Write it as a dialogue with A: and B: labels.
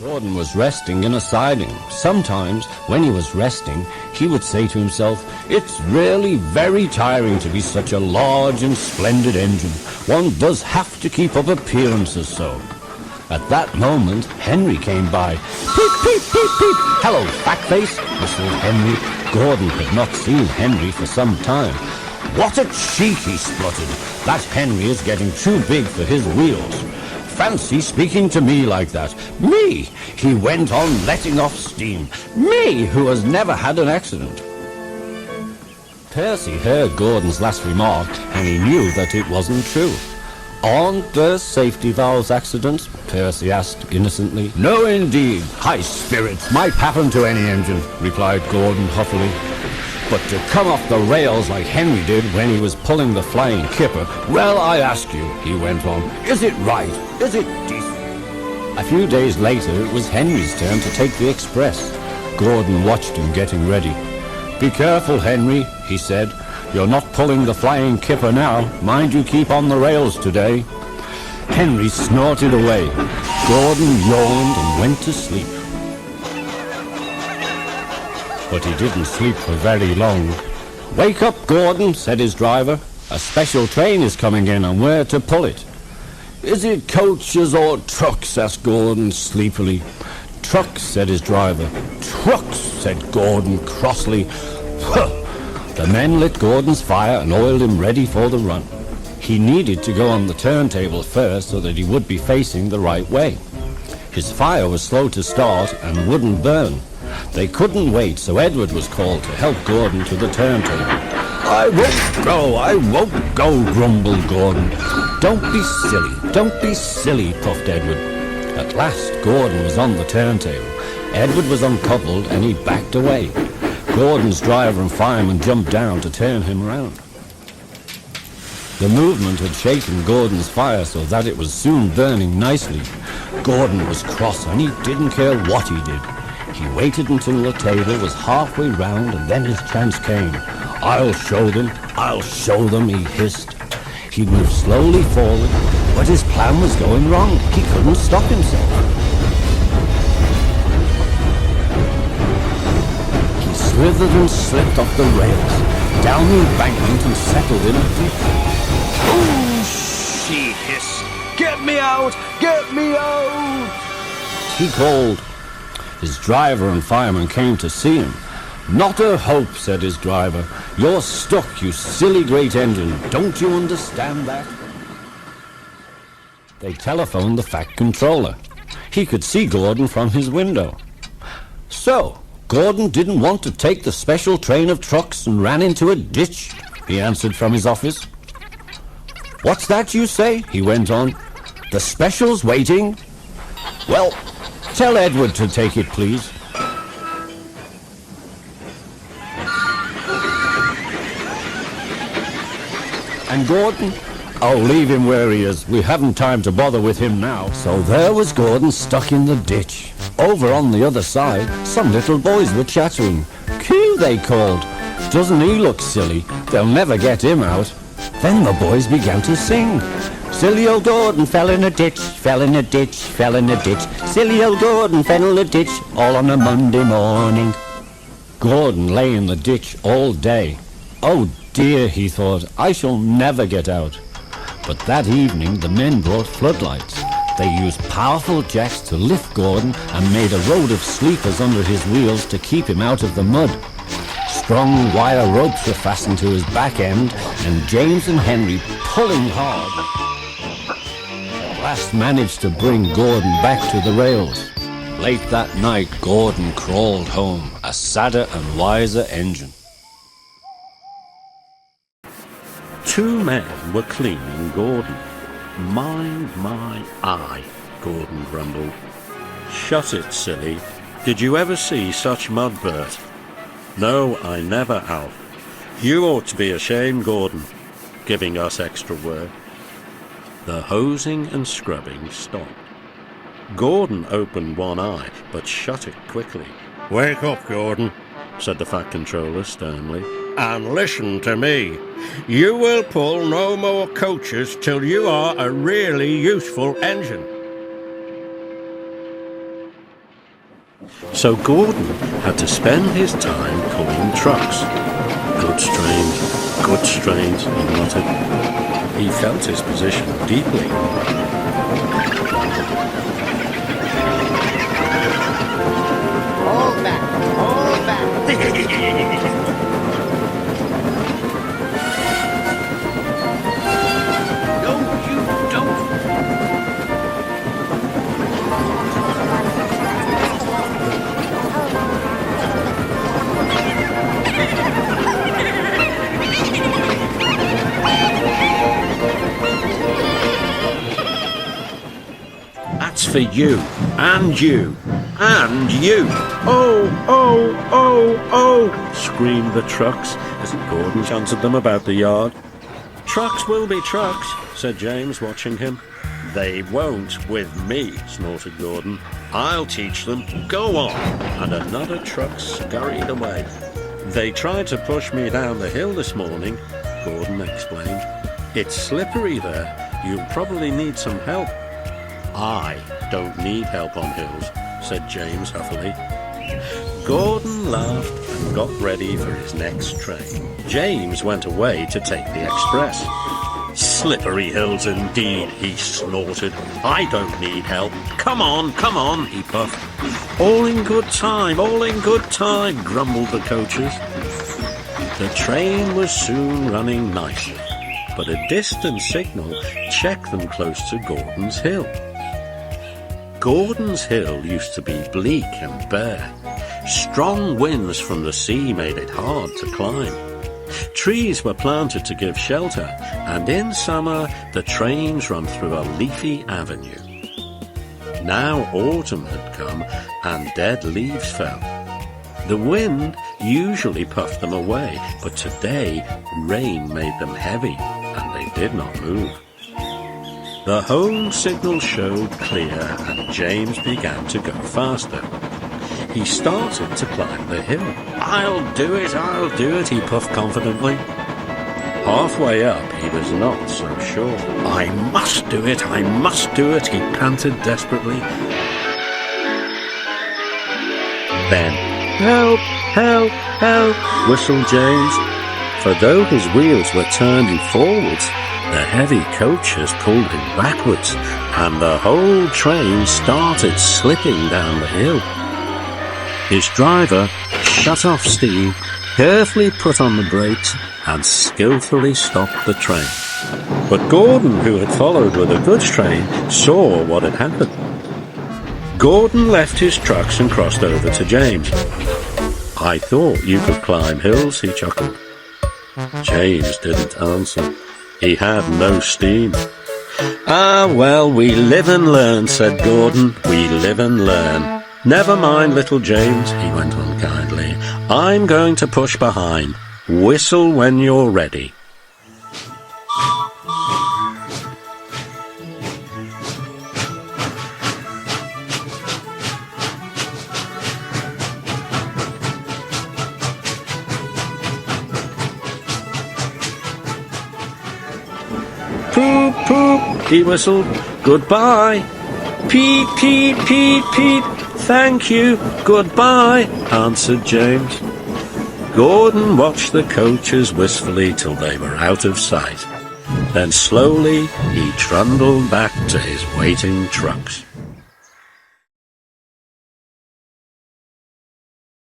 A: Gordon was resting in a siding. Sometimes, when he was resting, he would say to himself, "It's really very tiring to be such a large and splendid engine. One does have to keep up appearances so." At that moment, Henry came by. "Peep, peep, peep, peep! Hello, fatface!" whistled Henry. Gordon had not seen Henry for some time. "What a cheek!" he spluttered. "That Henry is getting too big for his wheels. Fancy speaking to me like that. Me!" He went on letting off steam. "Me, who has never had an accident." Percy heard Gordon's last remark, and he knew that it wasn't true. "Aren't there safety valves accidents?" Percy asked innocently. "No, indeed. High spirits might happen to any engine," replied Gordon huffily. "But to come off the rails like Henry did when he was pulling the flying kipper, well, I ask you," he went on, "is it right? Is it decent?" A few days later, it was Henry's turn to take the express. Gordon watched him getting ready. "Be careful, Henry," he said. "You're not pulling the flying kipper now. Mind you keep on the rails today." Henry snorted away. Gordon yawned and went to sleep. But he didn't sleep for very long. "Wake up, Gordon," said his driver. "A special train is coming in and we're to pull it." "Is it coaches or trucks?" asked Gordon sleepily. "Trucks," said his driver. "Trucks," said Gordon crossly. Huh! The men lit Gordon's fire and oiled him ready for the run. He needed to go on the turntable first so that he would be facing the right way. His fire was slow to start and wouldn't burn. They couldn't wait, so Edward was called to help Gordon to the turntable. I won't go, grumbled Gordon. Don't be silly, puffed Edward. At last, Gordon was on the turntable. Edward was uncoupled and he backed away. Gordon's driver and fireman jumped down to turn him around. The movement had shaken Gordon's fire so that it was soon burning nicely. Gordon was cross and he didn't care what he did. He waited until the table was halfway round and then his chance came. I'll show them, he hissed. He moved slowly forward, but his plan was going wrong. He couldn't stop himself. He slithered and slipped off the rails, down the embankment and settled in a ditch. "Oh," she hissed. "Get me out! Get me out!" He called. His driver and fireman came to see him. "Not a hope," said his driver. "You're stuck, you silly great engine. Don't you understand that?" They telephoned the Fat Controller. He could see Gordon from his window. "So, Gordon didn't want to take the special train of trucks and ran into a ditch," he answered from his office. "What's that you say?" he went on. "The special's waiting? Well, tell Edward to take it, please." "And Gordon?" "Oh, leave him where he is. We haven't time to bother with him now." So there was Gordon stuck in the ditch. Over on the other side, some little boys were chattering. "Coo," they called. "Doesn't he look silly? They'll never get him out." Then the boys began to sing. "Silly old Gordon fell in a ditch, fell in a ditch, fell in a ditch. Silly old Gordon fell in a ditch, all on a Monday morning." Gordon lay in the ditch all day. "Oh dear," he thought, "I shall never get out." But that evening the men brought floodlights. They used powerful jacks to lift Gordon and made a road of sleepers under his wheels to keep him out of the mud. Strong wire ropes were fastened to his back end, and James and Henry, pulling hard, at last managed to bring Gordon back to the rails. Late that night, Gordon crawled home, a sadder and wiser engine.
B: Two men were cleaning Gordon. My eye, Gordon grumbled. "Shut it, silly. Did you ever see such mudburt?" "No, I never, Alf." "You ought to be ashamed, Gordon, giving us extra work." The hosing and scrubbing stopped. Gordon opened one eye, but shut it quickly. "Wake up, Gordon," said the Fat Controller sternly, "and listen to me. You will pull no more coaches till you are a really useful engine." So Gordon had to spend his time pulling trucks. Good strains, he muttered. He felt his position deeply.
C: Hold back, hold back. No, you don't.
B: That's for you, and you, and you. Oh, oh, oh, oh, screamed the trucks as Gordon shunted them about the yard. Trucks will be trucks, said James, watching him. They won't with me, snorted Gordon. I'll teach them. Go on. And another truck scurried away. They tried to push me down the hill this morning, Gordon explained. It's slippery there. You'll probably need some help. I don't need help on hills, said James huffily. Gordon laughed and got ready for his next train. James went away to take the express. Slippery hills indeed, he snorted. I don't need help. Come on, he puffed. All in good time, grumbled the coaches. The train was soon running nicely, but a distant signal checked them close to Gordon's Hill. Gordon's Hill used to be bleak and bare. Strong winds from the sea made it hard to climb. Trees were planted to give shelter, and in summer the trains run through a leafy avenue. Now autumn had come, and dead leaves fell. The wind usually puffed them away, but today rain made them heavy, and they did not move. The home signal showed clear, and James began to go faster. He started to climb the hill. I'll do it, he puffed confidently. Halfway up, he was not so sure. I must do it, he panted desperately. Then, help, whistled James. For though his wheels were turning forwards, the heavy coaches pulled him backwards, and the whole train started slipping down the hill. His driver shut off steam, carefully put on the brakes, and skillfully stopped the train. But Gordon, who had followed with a goods train, saw what had happened. Gordon left his trucks and crossed over to James. I thought you could climb hills, he chuckled. James didn't answer. He had no steam. Ah, well, we live and learn, said Gordon. We live and learn. Never mind, little James, he went on kindly. I'm going to push behind. Whistle when you're ready. Poop, poop, he whistled. Goodbye. Peep, peep, peep, peep. Thank you. Goodbye, answered James. Gordon watched the coaches wistfully till they were out of sight. Then slowly he trundled back to his waiting trucks.